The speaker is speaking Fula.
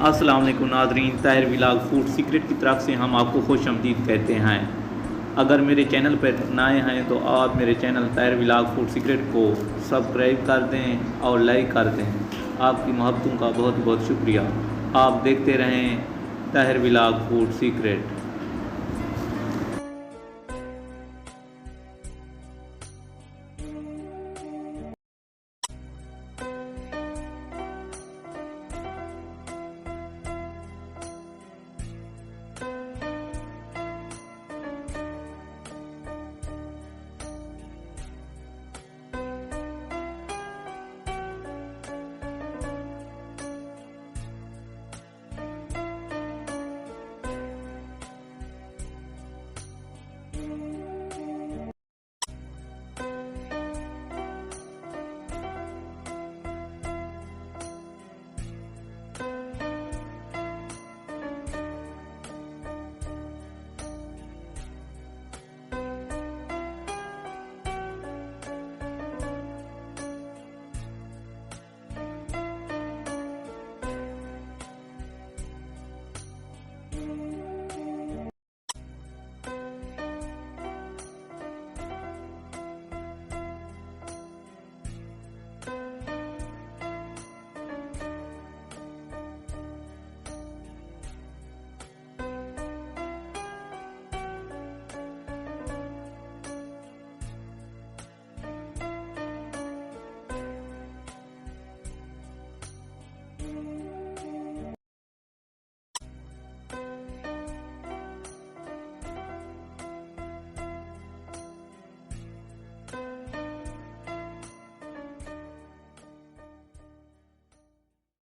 अस्सलाम वालेकुम नाज़रीन, ताहिर व्लॉग फूड सीक्रेट की तरफ से हम आपको खुशामदीद कहते हैं। अगर मेरे चैनल पर नए हैं तो आप मेरे चैनल ताहिर व्लॉग फूड सीक्रेट को सब्सक्राइब कर दें और लाइक कर दें। आपकी मोहब्बतों का बहुत बहुत शुक्रिया। आप देखते रहें ताहिर व्लॉग फूड सीक्रेट।